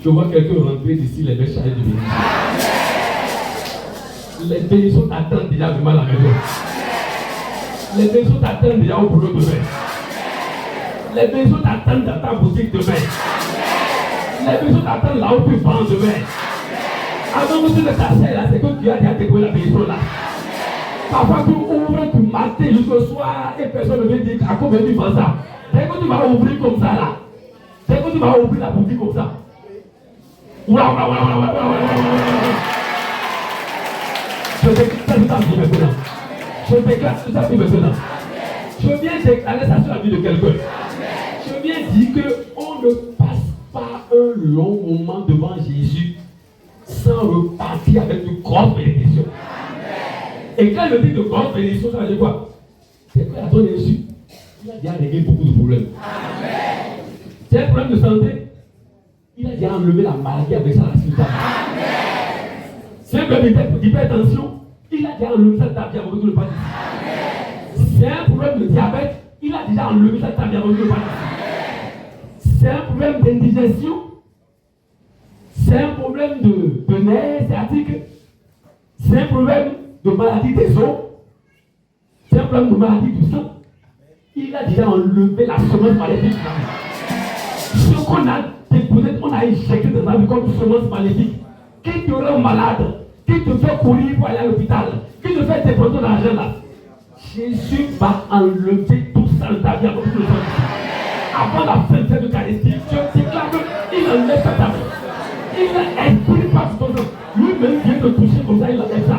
Je vois quelqu'un rentrer d'ici, les mains chargées de bénédictions. Les bénédictions t'attendent déjà vraiment à la maison. Les bénédictions t'attendent déjà au boulot demain. Les bénédictions t'attendent dans ta boutique demain. Les bénédictions t'attendent là où tu vends demain. Avant que tu ne t'asseyes là, c'est que tu as déjà découvert la bénédiction là. Parfois tu ouvres, tu matin jusqu'au soir et personne ne veut dire à combien tu vends ça. Dès que tu vas ouvrir comme ça là, dès que tu vas ouvrir la boutique comme ça. Je déclare ça ta vie maintenant. Je déclare ça ta vie maintenant. Je viens déclarer ça sur la vie de quelqu'un. Je viens dire qu'on ne passe pas un long moment devant Jésus sans repartir avec une grande bénédiction. Et quand je dis de grande bénédiction, ça veut dire quoi? C'est que la donne Jésus, il a déjà réglé beaucoup de problèmes. C'est un problème de santé. Il a déjà enlevé la maladie avec ça la suite. C'est un problème d'hypertension. Il a déjà enlevé ça de ta vie avec tout le pas. C'est un problème de diabète. Il a déjà enlevé ça de ta vie avec tout le pas. C'est un problème d'indigestion. C'est un problème de nerfs sciatiques. C'est un problème de maladie des os. C'est un problème de maladie du sang. Il a déjà enlevé la semence maléfique. Ce qu'on a déposé, on a injecté dans la vie comme une semence maléfique qui te rend malade, qui te fait courir pour aller à l'hôpital, qui te fait dépenser ton argent là. Jésus va enlever tout ça de ta vie avant tout le temps. Avant la fin de cette Eucharistie, je déclare qu'il enlève ta vie. Il a esprit par ton sang. Lui-même vient te toucher comme ça, il enlève ça.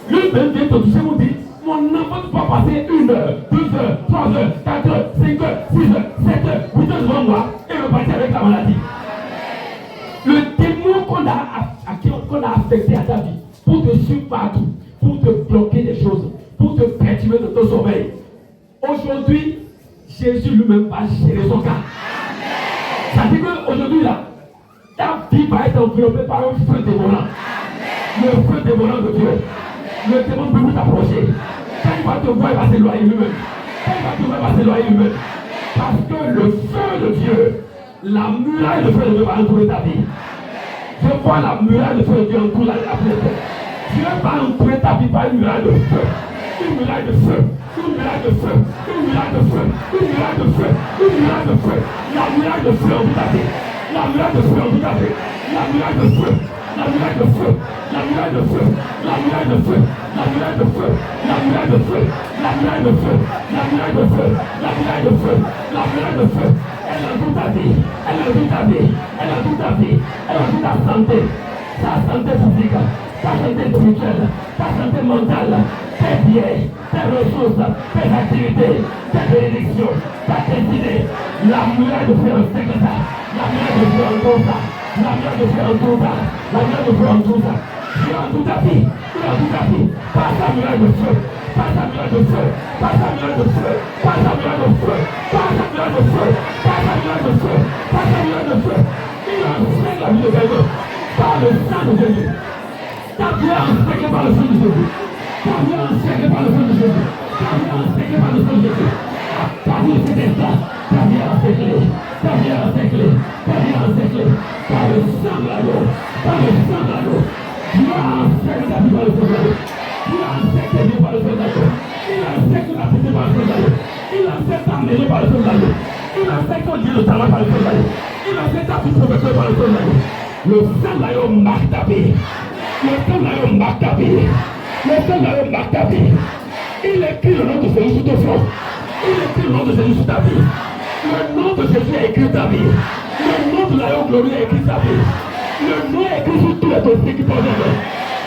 Lui-même vient te toucher, vous dit, mon enfant ne peut pas passer 1 heure, 2 heures, 3 heures, 4 heures, 5 heures, 6 heures, 7 heures, 8 heures devant moi et repartir avec la maladie. Le démon qu'on a affecté à ta vie, pour te suivre partout, pour te bloquer des choses, pour te perturber de ton sommeil. Aujourd'hui, Jésus lui-même va gérer son cas. Ça dit qu'aujourd'hui là, ta vie va être enveloppée par un feu dévorant. Le feu dévorant de Dieu. Le démon ne peut plus t'approcher. Quand il va te voir, il va s'éloigner lui-même. Quand il va te voir, il va s'éloigner lui-même. Parce que le feu de Dieu, la muraille de feu de Dieu va entourer ta vie. Je vois la muraille de feu de Dieu entourer la vie. Dieu va entourer ta vie par une muraille de feu. Une muraille de feu. Une muraille de feu. Une muraille de feu. Une muraille de feu. Une muraille de feu. La muraille de feu en toute ta vie. La muraille de feu en toute ta vie. La muraille de feu. La muraille de feu, la muraille de feu, la muraille de feu, la muraille de feu, la muraille de feu, la muraille de feu, la muraille de feu, la muraille de feu, la muraille de feu. Elle a toute ta vie, elle a toute ta vie, elle a toute ta vie, elle a toute ta santé physique, ta santé spirituelle, ta santé mentale, tes biens, tes ressources, tes activités, tes bénédictions, ta destinée. La muraille de feu en ça, la muraille de feu en tout ça. La muraille de feu en tout ça, la muraille de feu en tout ça. Tu as tout ta vie, tu as tout ta vie. Pas ta muraille de feu, pas ta muraille de feu, pas ta muraille de feu, pas ta muraille de feu, pas ta muraille de feu, pas ta muraille de feu, pas ta muraille de feu. Il enseigne la vie de quelqu'un par le sang de Jésus. Ta vie est enseignée par le sang de Jésus. Ta vie est enseignée par le sang de Jésus. Ta vie est enseignée par le sang de Jésus. Ta vie c'est ça. Ta vie est enseignée. Ta vie est enseignée. Ta vie est enseignée. Par le sang de l'agneau. Par le sang de l'agneau. Dieu a enseigné ta vie par le sang de l'agneau. Dieu a enseigné ta vie par le sang de l'agneau. Il enseigne la vie par le sang de l'agneau. Il enseigne ta maison par le sang de l'agneau. Il enseigne ton Dieu de travail par le sang de l'agneau. Il enseigne ta vie professionnelle par le sang de l'agneau. Le sang de l'agneau marque ta vie. Le sang de l'agneau marque ta vie. Le sang de l'agneau marque ta vie. Il écrit le nom de Jésus sur ton front. Il écrit le nom de Jésus sur ta vie. Le nom de Jésus a écrit ta vie. Le nom de l'agneau glorieux a écrit ta vie. Le nom est écrit sur tous les dossiers qui posent en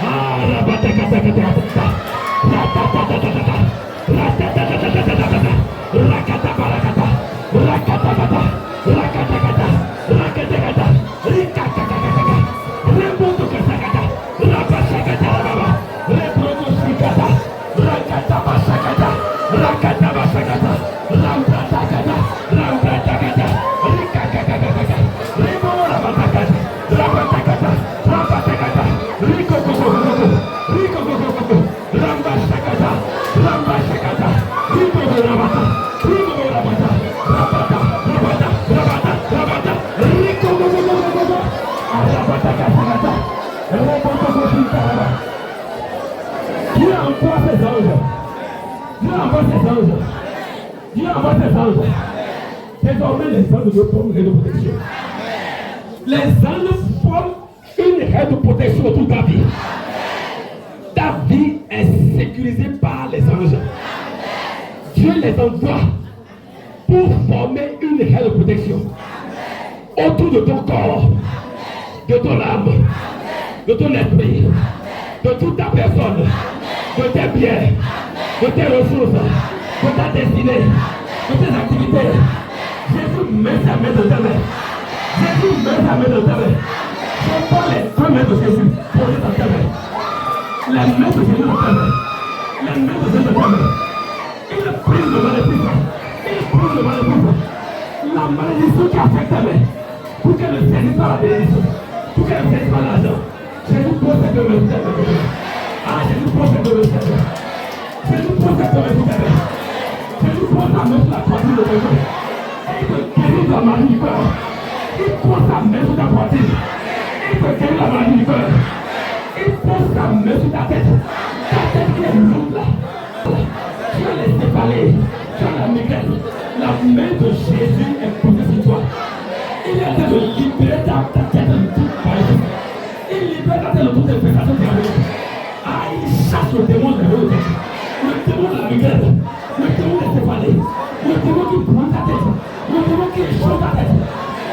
ah, la bataille. Rabata, envoie ses anges. Dieu envoie ses anges. Désormais, les anges de forment une haie de protection. Les anges forment une haie de protection autour de ta vie. Ta vie est sécurisée par les anges. Dieu les envoie pour former une haie de protection autour de ton corps, de ton âme, de ton esprit, de toute ta personne, de tes biens, de tes ressources, de ta destinée, de tes activités. Jésus met sa main dans ta main. Jésus met sa main dans ta main. Je prends les deux mains de Jésus posées dans ta main. La main de Jésus dans ta main. La main de Jésus dans ta main. Il prise le maléfice. Il prise le maléfice. La malédiction qui affecte ta main. Pour qu'elle ne saisisse pas la bénédiction. Pour qu'elle ne saisisse pas l'argent. Jésus pose ses deux mains sur ta main. Ah, Jésus pose ses deux mains sur ta main. Jésus pose ses deux mains sur ta main. Jésus pose sa main sur la poitrine de quelqu'un. Il te guérit de la maladie du cœur. Il pose sa main sur ta poitrine. Il te guérit de la maladie du cœur. Il pose sa main sur ta tête. Ta tête qui est lourde là. Tu as les céphalées. Tu as la migraine. La main de Jésus est posée sur toi. Il est en train de libérer ta tête de toute maladie. Il libère ta tête de toute infestation diabolique. Ah, il chasse le démon de la tête. Le démon de la migraine. Le démon des céphalées. Le démon qui prend ta tête. Le démon qui échauffe ta tête.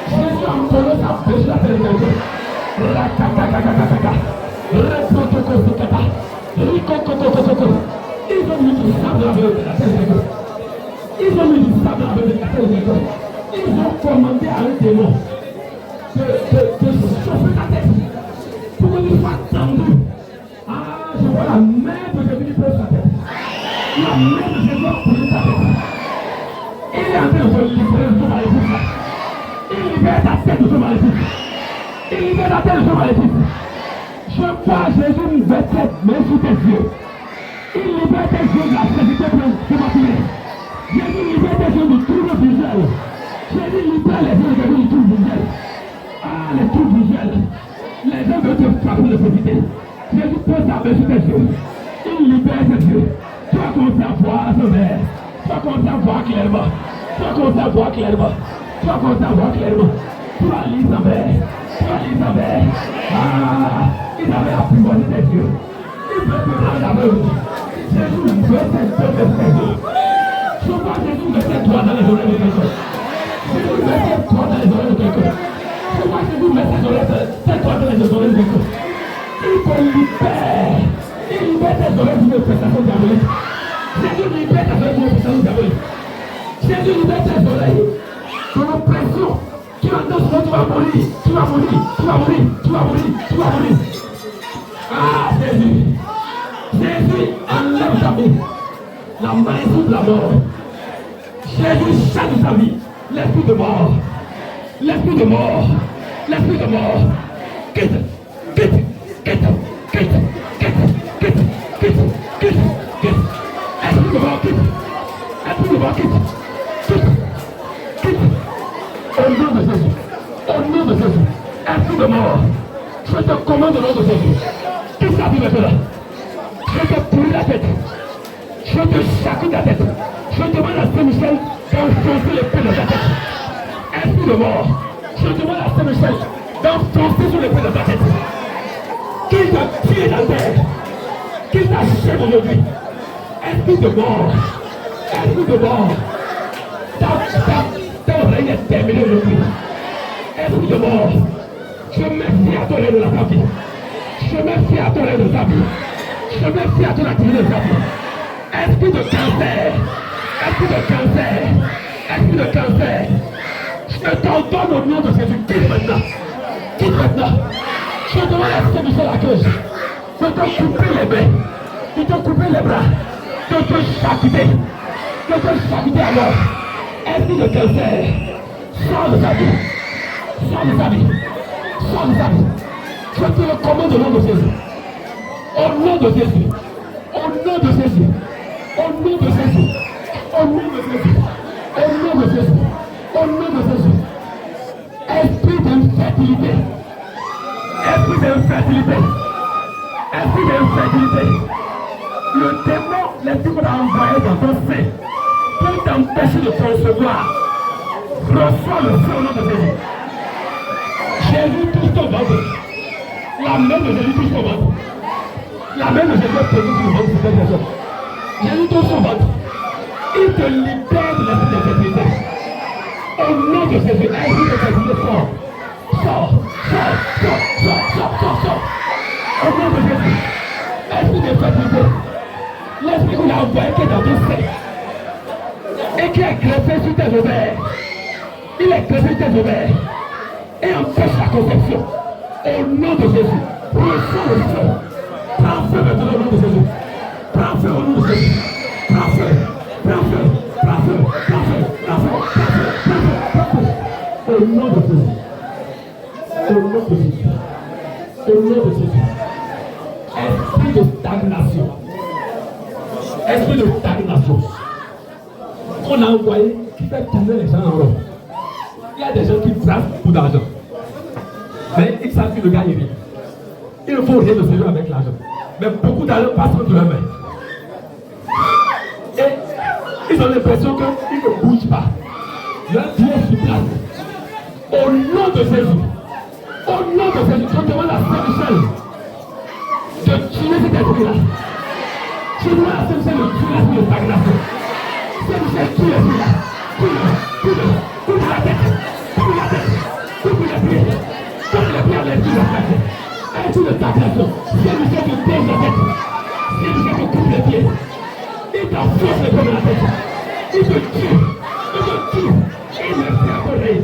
Jésus a entendu sa bouche la tête de quelqu'un. Rakakakakakaka. Rekotokokokaka. Rikokokokokoko. Ils ont mis du sable dans la tête de quelqu'un. Ils ont mis du sable dans la tête de quelqu'un. Ils ont commandé à un démon de chauffer ta tête pour que tu sois tendu. Ah, je vois la main de Jésus qui pose ta tête. La main de Jésus a posé ta tête. Il est en train de se libérer de ton maléfice. Il libère ta tête de ton maléfice. Il libère ta tête de ton maléfice. Je vois Jésus mettre cette main sous tes yeux. Il libère tes yeux de la sécurité prématurée. Jésus libère tes yeux du trouble visuel. Jésus libère les yeux de du trouble visuel. Ah, les troubles visuels. Les gens veulent te frapper de sécurité. Jésus pose sa main sur tes yeux. Il libère tes yeux. Tu vas commencer à voir à ce verre. Tu vas commencer à voir clairement. Tu vas commencer à voir clairement. Tu vas commencer à voir clairement. Tu vas lire sa verre. Tu vas lire sa verre. Ah, il avait apprivoisé tes yeux. Il veut te rendre aveugle. Jésus veut tes yeux. Je vois Jésus mettre ses doigts dans les oreilles de quelqu'un. Jésus met ses doigts dans les oreilles de quelqu'un. Je vois Jésus mettre ses doigts dans les oreilles de quelqu'un. Il te libère. Il libère tes oreilles d'une prestation diabolique. Jésus libère tes oreilles d'une prestation diabolique. Jésus libère tes oreilles de l'oppression. Tu entends ce que tu vas mourir. Tu vas mourir. Tu vas mourir. Tu vas mourir. Tu vas mourir. Ah, Jésus. Jésus enlève ta vie. La malédiction de la mort. Jésus chasse de sa vie l'esprit de mort. L'esprit de mort. L'esprit de mort. Quitte. Quitte. Quitte. Quitte. Quitte. Quitte. Quitte. Quitte. Quitte. Esprit de mort, quitte. Esprit de mort, quitte. Quitte. Quitte. Au nom de Jésus. Au nom de Jésus. Esprit de mort. Je te commande au nom de Jésus. Quitte ta vie maintenant. Je te brûle la tête. Je te chaque ta tête. Je demande à Saint-Michel d'enfoncer l'épée dans ta tête. Esprit de mort. Je demande à Saint-Michel d'enfoncer sur l'épée dans ta tête. Qu'il te tire dans la terre. Qu'il t'achève aujourd'hui. Esprit de mort. Esprit de mort. Ta oreille est terminée aujourd'hui. Esprit de mort. Je mets fier à ton règne de ta vie. Je mets fier à ton règne de ta vie. Je mets fier à ton activité de ta vie. Esprit de cancer, esprit de cancer, esprit de cancer, je t'ordonne au nom de Jésus, quitte maintenant, quitte maintenant. Je demande à Saint-Michel à cause de te couper les mains, de te couper les bras, de te chacuter à mort. Esprit de cancer, sors de ta vie, sors de ta vie, sors de ta vie. Je te le commande au nom de Jésus, au nom de Jésus, au nom de Jésus. Au nom de Jésus, au nom de Jésus, au nom de Jésus, au nom de Jésus. Esprit d'infertilité, esprit d'infertilité, esprit d'infertilité, Le démon, l'esprit qu'on a envoyé dans ton sein, pour t'empêcher de te recevoir, reçois le feu au nom de Jésus. Jésus touche ton ventre. La main de Jésus touche ton ventre. La main de Jésus est posée sur le ventre de cette personne. Jésus touche son ventre. Il te libère de l'esprit d'infirmité. Au nom de Jésus, esprit d'infirmité, sort. Sors, sors, sors, sors, sors, sors, sors. Au nom de Jésus, esprit d'infirmité, l'esprit qu'on a envoyé qui est dans ton sein et qui est greffé sur tes ovaires. Il est greffé sur tes ovaires et empêche la conception. Au nom de Jésus, reçois le feu. Prends feu maintenant au nom de Jésus. Prends feu au nom de Jésus. Prends feu, prends feu, prends feu, prends feu, prends feu, prends feu, prends feu, prends feu. Au nom de Jésus. Au nom de Jésus. Au nom de Jésus. Esprit de stagnation. Esprit de stagnation. Qu'on a envoyé qui fait tourner les gens en rond. Il y a des gens qui brassent beaucoup d'argent. Mais ils savent que le gars est rien. Il ne faut rien de sérieux avec l'argent. Mais beaucoup d'argent passe entre leurs mains. Et ils ont l'impression qu'ils ne bougent pas. Leur vie est sur place. Au nom de Jésus. Au nom de Jésus. Je demande à Saint-Michel de tuer cet esprit-là. Je demande à Saint-Michel de tuer l'esprit de stagnation. Saint-Michel tue l'esprit-là. Tue-le. Coupe la tête. Coupe la tête. Coupe les pieds. Coupe les pieds à l'esprit de stagnation. Esprit de stagnation. Saint-Michel te pose la tête. Saint-Michel te coupe les pieds. Il t'enfonce les pieds dans la tête. Il te tue. Il te tue. Il me fait à l'oreille.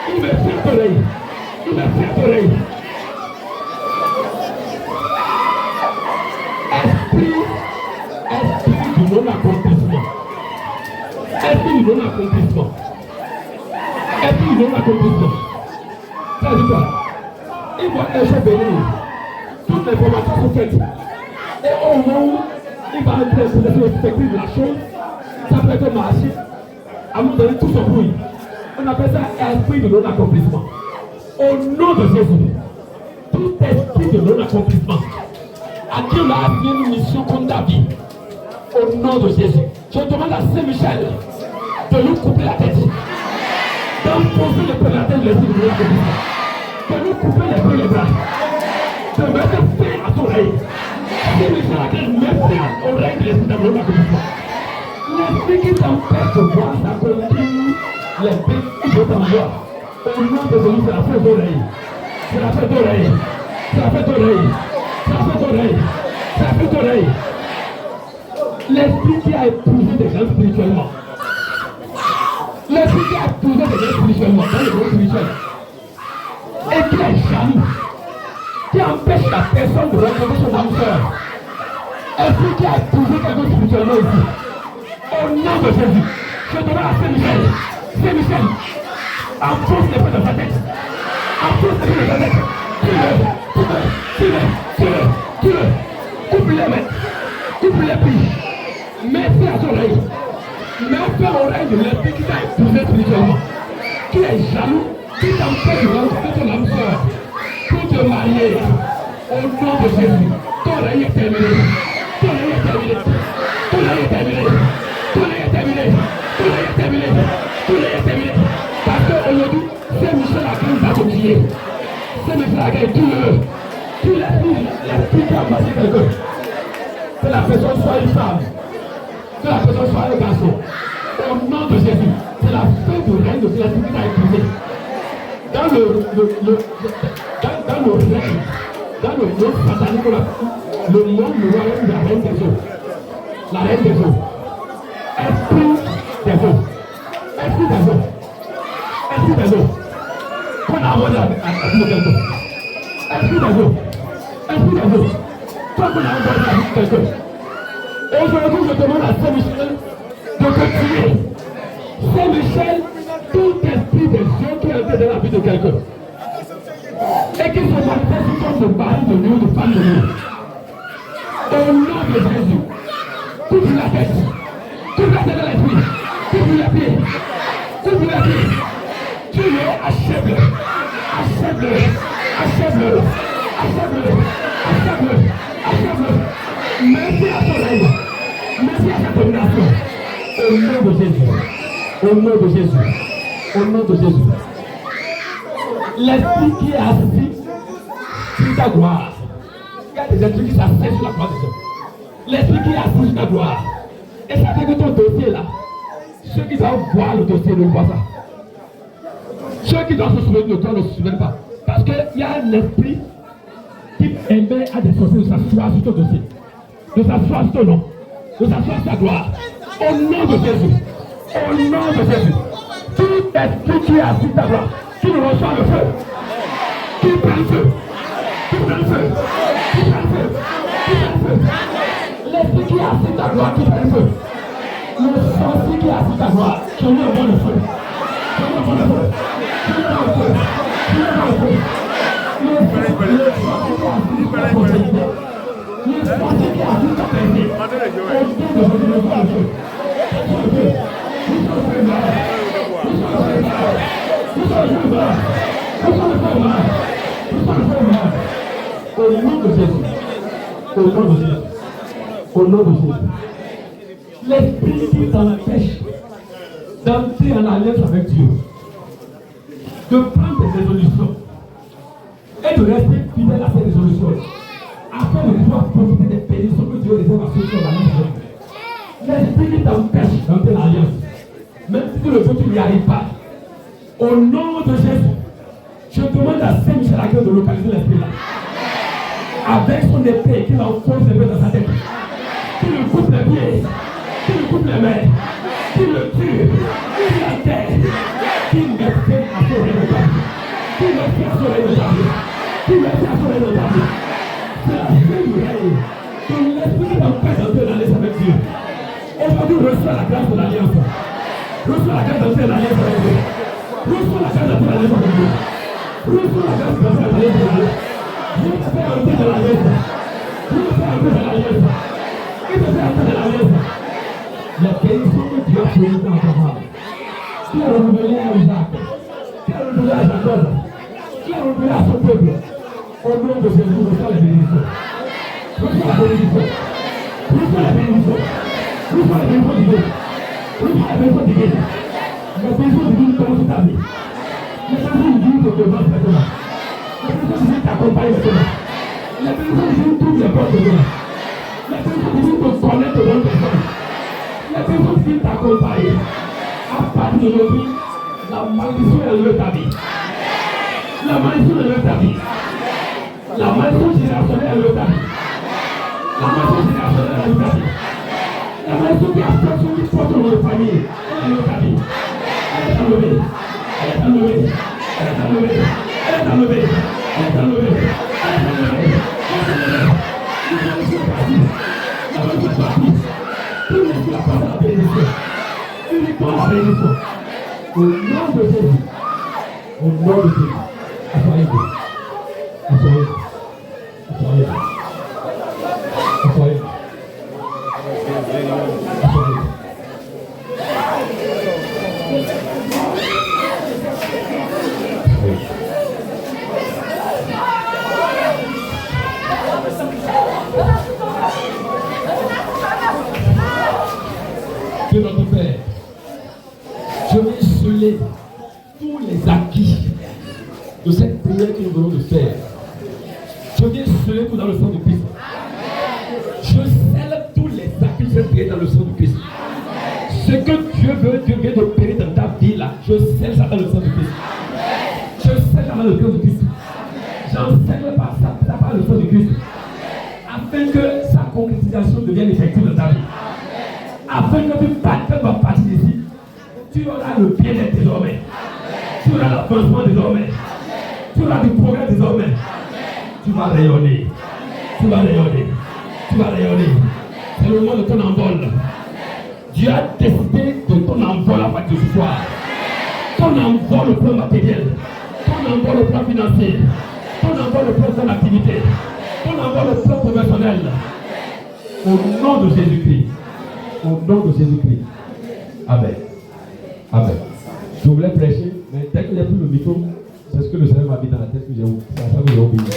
Il me fait à l'oreille. Il me fait à l'oreille. Esprit du non-accomplissement. Esprit du non-accomplissement. Esprit du non-accomplissement. Ça dit quoi? Il voit un jour venir. Toutes les formations sont faites. Et au moment où il va entrer sur les effectifs de la chose, ça peut être marché. À un moment donné, tout se brouille. On appelle ça esprit de non-accomplissement. Au nom de Jésus, tout esprit de non-accomplissement, à qui on a assigné une mission contre ta vie, au nom de Jésus, je demande à Saint-Michel de nous couper la tête, d'enfoncer le pied de la tête de l'esprit de non-accomplissement, de nous couper les pieds et les bras, de mettre fin à ton règne. Saint-Michel a qu'elle met fin au règne de l'esprit de non-accomplissement. L'esprit qui t'empêche de voir s'accomplir les pays qui veut t'envoyer. Au nom de Jésus, c'est la fête d'oreille. C'est la fête d'oreille. C'est la fête d'oreille. C'est la fête d'oreille. C'est la fête d'oreille. L'esprit qui a épousé des gens spirituellement. L'esprit qui a épousé des gens spirituellement dans le monde spirituel. Et qui est jaloux. Qui empêche la personne de rencontrer son âme sœur. Esprit qui a épousé quelqu'un spirituellement ici. Au nom de Jésus, je demande à Saint-Michel. Saint-Michel. Enfonce les pieds de sa tête. Enfonce les pieds de sa tête. Tue-le. Coupe les mains. Coupe les pieds. Mets fin à son oreille. Mets fin à l'oreille de l'esprit qui t'a épousé spirituellement. Qui est jaloux. Qui t'empêche de rencontrer ton âme sœur. Pour te marier. Au nom de Jésus. Ton oreille est terminée. Ton oreille est terminée. Ton oreille est terminée. Ton oreille est terminée. Ton oreille est terminée. Ton oreille est terminée. Parce qu'aujourd'hui, Saint-Michel a gagné va te tuer. Saint-Michel a gagné tout. Puis l'esprit qui a passé quelqu'un. Que la personne soit une femme. Que la personne soit un garçon. Au nom de Jésus, c'est la fin du règne de l'esprit qui t'a épousé. Dans le règne, dans le monde satanique, le monde, le royaume de la reine des eaux. La reine des eaux. Esprit des eaux. Esprit des eaux. Esprit des eaux. Qu'on a envoyé à vie de quelqu'un. Esprit des eaux. Esprit des eaux. Toi qu'on a envoyé à vie de quelqu'un. Aujourd'hui, je demande à Saint-Michel de continuer. Saint-Michel, tout esprit des eaux qui est entré dans la vie de quelqu'un. Et qui se manifeste comme le mari de nous, de femme de nous. Au nom de Jésus, coupe la tête. Coupe la tête de l'esprit. Coupe les pieds. Coupe les pieds. Tue-le, achève-le. Achève-le. Achève-le. Achève-le. Achève-le. Achève-le. Merci à ton règne. Merci à ta domination. Au nom de Jésus. Au nom de Jésus. Au nom de Jésus. L'esprit qui est assis sur ta gloire. Il y a des esprits qui s'asseyent sur la gloire de Dieu. L'esprit qui est assis sur ta gloire. Et ça fait que ton dossier là, ceux qui doivent voir le dossier ne voient ça. Ceux qui doivent se souvenir de toi ne se souviennent pas. Parce qu'il y a un esprit qui aimait à des sorciers de s'asseoir sur ton dossier, de s'asseoir sur ton nom, de s'asseoir sur ta gloire. Au nom de Jésus. Au nom de Jésus. Tout esprit qui est assis sur ta gloire, qui nous reçoit le feu, qui prend le feu, qui prend le feu, qui prend le feu, qui prend le feu. L'esprit qui est assis sur ta gloire, qui prend le feu. Le sorcier qui est assis sur ta gloire, qui lui envoie le feu. Qui lui envoie le feu. Qui lui envoie le feu. Qui lui envoie le feu. Le sorcier qui est assis sur ta prospérité. Le sorcier qui est assis sur ta paix. Au nom de Jésus, le feu. Le feu. Au nom de Jésus. Au nom de Jésus. Au nom de Jésus. L'esprit qui t'empêche d'entrer en alliance avec Dieu, de prendre des résolutions et de rester fidèle à ces résolutions, afin de pouvoir profiter des bénédictions que Dieu réserve à ceux qui ont l'alliance avec lui. L'esprit qui t'empêche d'entrer en alliance, même si tu le veux, tu n'y arrives pas. Au nom de Jésus, je demande à Saint-Michel de localiser l'esprit là. Avec son épée, qu'il enfonce l'épée dans sa tête. Qu'il lui coupe les pieds, qu'il lui coupe les mains, qu'il le tue, qu'il l'enterre, qu'il le fait à son règne, qu'il le fait à son règne, qu'il le fait à son règne. C'est la fin du règne. Donc l'esprit qui t'empêche d'entrer dans l'alliance avec Dieu. Aujourd'hui, reçois la grâce de l'alliance. Reçois la grâce d'entrer dans l'alliance avec Dieu. Reçois la grâce d'entrer dans l'alliance avec Dieu. Reçois la grâce d'entrer dans l'alliance avec Dieu. Dieu te fait entrer dans l'alliance. Dieu te fait entrer dans l'alliance. Il te fait entrer dans l'alliance. La bénédiction que Dieu a promise dans Abraham, qui a renouvelé à Isaac, qui a renouvelé à Jacob, qui a renouvelé à son peuple. Au nom de Jésus, reçois la bénédiction. Reçois la bénédiction. Reçois la bénédiction. Reçois la bénédiction divine. Reçois la bénédiction divine. La bénédiction divine commence ta vie. La bénédiction divine te demande maintenant. La bénédiction divine t'accompagne maintenant. La bénédiction divine t'ouvre les portes maintenant. La bénédiction divine te connecte aux bonnes personnes. La bénédiction divine t'accompagne. À partir d'aujourd'hui, la malédiction est enlevée ta vie. La malédiction est enlevée ta vie. La malédiction générationnelle est enlevée ta vie. La malédiction générationnelle est enlevée ta vie. La malédiction qui a fait sur qui porte dans notre famille, elle est enlevée ta vie. Elle est enlevée. Elle est enlevée. Elle est enlevée. Elle est enlevée. Elle est enlevée. Elle est enlevée. La malédiction est partie. La malédiction est partie. Tout le monde a passé la bénédiction. Uniquement la bénédiction. Au nom de Jésus. Au nom de Jésus. Assoyez-vous. Assoyez-vous. Assoyez-vous. Assoyez-vous. Assoyez-vous. Dieu notre Père, je vais sceller tous les acquis de cette prière que nous venons de faire. Je viens sceller tout dans le sang du Christ. Je scelle tous les acquis de cette prière dans le sang du Christ. Ce que Dieu veut, Dieu vient d'opérer dans ta vie là. Je scelle ça dans le sang du Christ. Je scelle ça dans le sang du Christ. J'enseigne par ça par le sang du Christ. Afin que sa concrétisation devienne effective dans ta vie. Afin que tu partir d'ici, tu auras le bien-être désormais. Tu auras l'avancement désormais. Tu auras du progrès désormais. Tu vas rayonner. Tu vas rayonner. Tu vas rayonner. C'est le moment de ton envol. Dieu a décidé de ton envol à partir de ce soir. Ton envol au plan matériel. Ton envol au plan financier. Ton envol au plan de ton activité. Ton envol au plan professionnel. Au nom de Jésus-Christ. Au nom de Jésus-Christ. Amen. Amen. Je voulais prêcher, mais dès qu'il n'y a plus le micro, c'est ce que le Seigneur m'a mis dans la tête que j'ai oublié. C'est à ça que j'ai oublié.